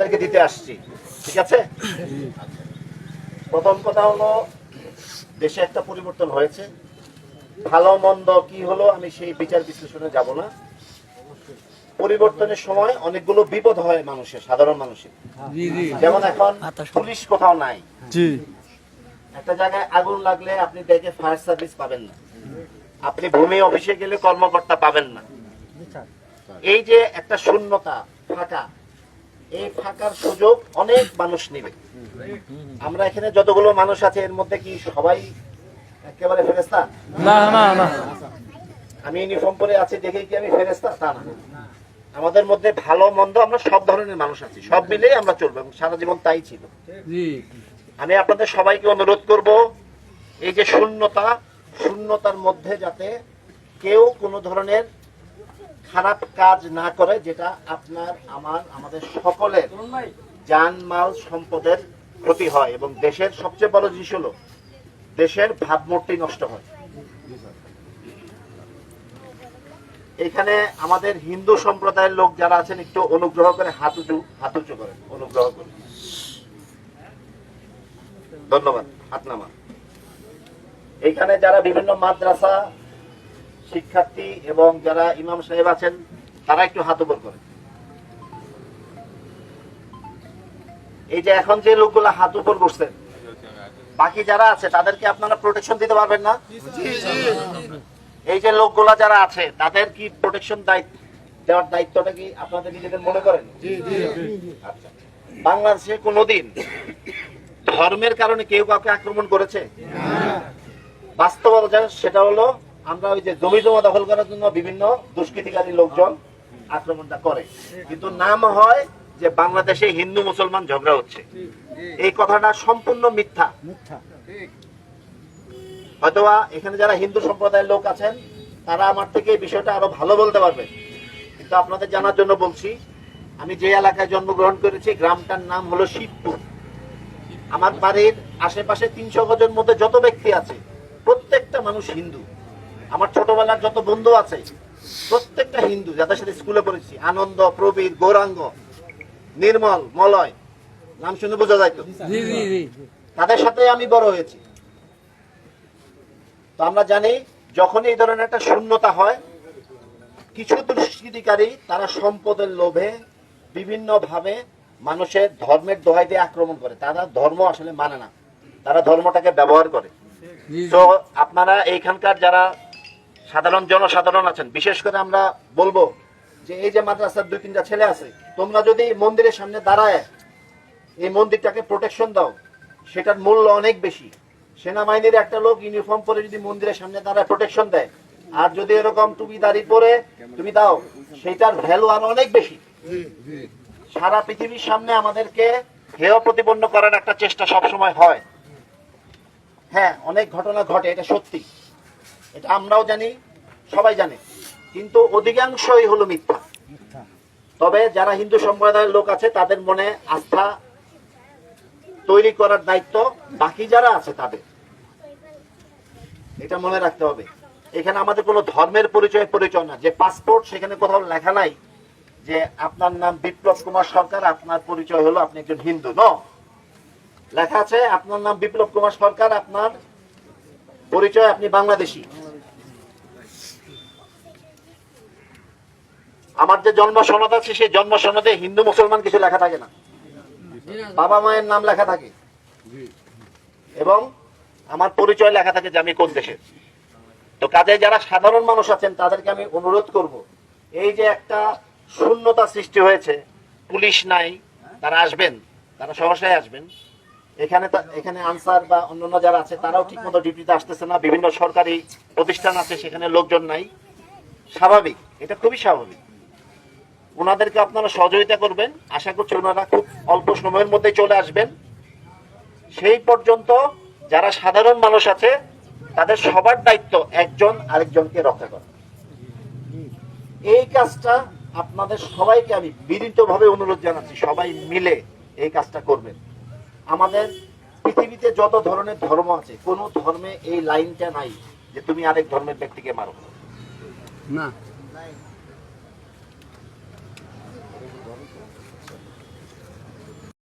আপনাদেরকে দিতে আসছি, ঠিক আছে? প্রথম কথা হলো, দেশে একটা পরিবর্তন হয়েছে। ভালো মন্দ কি হলো আমি সেই বিচার বিশ্লেষণে যাব না। পরিবর্তনের সময় অনেকগুলো বিপদ হয় মানুষের, সাধারণ মানুষের। যেমন এখন পুলিশ কোথাও নাই, একটা জায়গায় আগুন লাগলে আপনি দেখে ফায়ার সার্ভিস পাবেন না, আপনি ভূমি অফিসে গেলে কর্মকর্তা পাবেন না। এই যে একটা শূন্যতা, ফাঁকা, এই ফাঁকার সুযোগ অনেক মানুষ নেবে। আমরা এখানে যতগুলো মানুষ আছে এর মধ্যে কি সবাই একেবারে ফেরেশতা? না না না, আমি ইউনিফর্ম পরে আছি দেখে কি আমি ফেরেশতা? তা না। আমাদের মধ্যে ভালো মন্দ আমরা সব ধরনের মানুষ আছি, সব মিলেই আমরা চলবো এবং সারা জীবন তাই ছিল। আমি আপনাদের সবাইকে অনুরোধ করব, এই যে শূন্যতার মধ্যে যাতে কেউ কোনো ধরনের খারাপ কাজ না করে, যেটা আপনার আমাদের সকলের জানমাল সম্পদের ক্ষতি হয় এবং দেশের সবচেয়ে বড় জিনিস হলো দেশের ভাবমূর্তি নষ্ট হয়। এখানে আমাদের হিন্দু সম্প্রদায়ের লোক যারা আছেন একটু অনুগ্রহ করে হাত উঁচু করেন, অনুগ্রহ করে। ধন্যবাদ, হাত নামা। এখানে যারা বিভিন্ন মাদ্রাসা শিক্ষার্থী এবং যারা ইমাম সাহেব আছেন তারা একটু হাত উপর করেন। এই যে এখন যে লোকগুলা হাত উপর করছেন, বাকি যারা আছে তাদেরকে আপনারা প্রোটেকশন দিতে পারবেন না? এই যে লোকগুলা যারা আছে তাদের কি প্রোটেকশন দেওয়ার দায়িত্বটা কি আপনাদের নিজেদের মনে করেন? আচ্ছা, বাংলাদেশে কোনোদিন ধর্মের কারণে কেউ কাউকে আক্রমণ করেছে? বাস্তবতা সেটা হলো আমরা ওই যে জমি জমা দখল করার জন্য বিভিন্ন দুষ্কৃতিকারী লোকজন আক্রমণটা করে, কিন্তু নাম হয় যে বাংলাদেশে হিন্দু মুসলমান ঝগড়া হচ্ছে। এই কথাটা সম্পূর্ণ মিথ্যা। হয়তোবা এখানে যারা হিন্দু সম্প্রদায়ের লোক আছেন তারা আমার থেকে এই বিষয়টা আরো ভালো বলতে পারবে, কিন্তু আপনাদের জানার জন্য বলছি, আমি যে এলাকায় জন্মগ্রহণ করেছি গ্রামটার নাম হলো শিবপুর। আমার বাড়ির আশেপাশে 300 গজের মধ্যে যত ব্যক্তি আছে প্রত্যেকটা মানুষ হিন্দু। আমার ছোটবেলার যত বন্ধু আছে প্রত্যেকটা হিন্দু, যাদের সাথে স্কুলে পড়েছি, আনন্দ, প্রবীর, গৌরাঙ্গ, নির্মল, মলয়, নাম শুনে বোঝা যায় তো, তাদের সাথে আমি বড় হয়েছি। তো আমরা জানি যখন এই ধরনের একটা শূন্যতা হয়, কিছু দুষ্কৃতিকারী তারা সম্পদের লোভে বিভিন্ন ভাবে মানুষের ধর্মের দোহাই দিয়ে আক্রমণ করে। তারা ধর্ম আসলে মানে না, তারা ধর্মটাকে ব্যবহার করে। তো আপনারা এইখানকার যারা সাধারণ জনসাধারণ আছেন, বিশেষ করে আমরা বলবো যে এই যে মাদ্রাসার 2-3টা ছেলে আছে, তোমরা যদি মন্দিরের সামনে দাঁড়ায় এই মন্দিরটাকে প্রোটেকশন দাও, সেটার মূল্য অনেক বেশি। সেনাবাহিনীর একটা লোক ইউনিফর্ম পরে যদি মন্দিরের সামনে দাঁড়ায় প্রোটেকশন দেয়, আর যদি এরকম টুপি দাড়ি পরে তুমি দাও, সেটার ভ্যালু আরো অনেক বেশি। সারা পৃথিবীর সামনে আমাদেরকে হেয় প্রতিপন্ন করার একটা চেষ্টা সবসময় হয়। হ্যাঁ, অনেক ঘটনা ঘটে, এটা সত্যি, এটা আমরাও জানি, সবাই জানে, কিন্তু অধিকাংশই হলো মিথ্যা। তবে যারা হিন্দু সম্প্রদায়ের লোক আছে তাদের মনে আস্থা তৈরি করার দায়িত্ব বাকি যারা আছে তাদের, এটা মনে রাখতে হবে। এখানে আমাদের কোনো ধর্মের পরিচয় না। যে পাসপোর্ট সেখানে কোথাও লেখা নাই যে আপনার নাম বিপ্লব কুমার সরকার, আপনার পরিচয় হলো আপনি একজন হিন্দু। ন, লেখা আছে আপনার নাম বিপ্লব কুমার সরকার, আপনার পরিচয় আপনি বাংলাদেশী। আমার যে জন্ম সনদ আছে সেই জন্ম সনদে হিন্দু মুসলমান কিছু লেখা থাকে না, বাবা মায়ের নাম লেখা থাকে এবং আমার পরিচয় লেখা থাকে যে আমি কোন দেশের। তো কাজে যারা সাধারণ মানুষ আছেন তাদেরকে আমি অনুরোধ করব, এই যে একটা শূন্যতা সৃষ্টি হয়েছে, পুলিশ নাই, তারা আসবেন, তারা সহসায় আসবেন। এখানে আনসার বা অন্যান্য যারা আছে তারাও ঠিক মতো ডিউটিতে আসতেছে না, বিভিন্ন সরকারি প্রতিষ্ঠান আছে সেখানে লোকজন নাই। স্বাভাবিক, এটা খুবই স্বাভাবিক। ওনাদেরকে আপনারা সহযোগিতা করবেন, আশা করছি ওনারা খুব অল্প সময়ের মধ্যে চলে আসবেন। সেই পর্যন্ত যারা সাধারণ মানুষ আছে তাদের সবার দায়িত্ব একজন আরেকজনকে রক্ষা করা। এই কাজটা আপনাদের সবাইকে আমি বিনীতভাবে অনুরোধ জানাচ্ছি, সবাই মিলে এই কাজটা করবেন। আমাদের পৃথিবীতে যত ধরনের ধর্ম আছে, কোন ধর্মে এই লাইনটা নাই যে তুমি আরেক ধর্মের ব্যক্তিকে মারো না।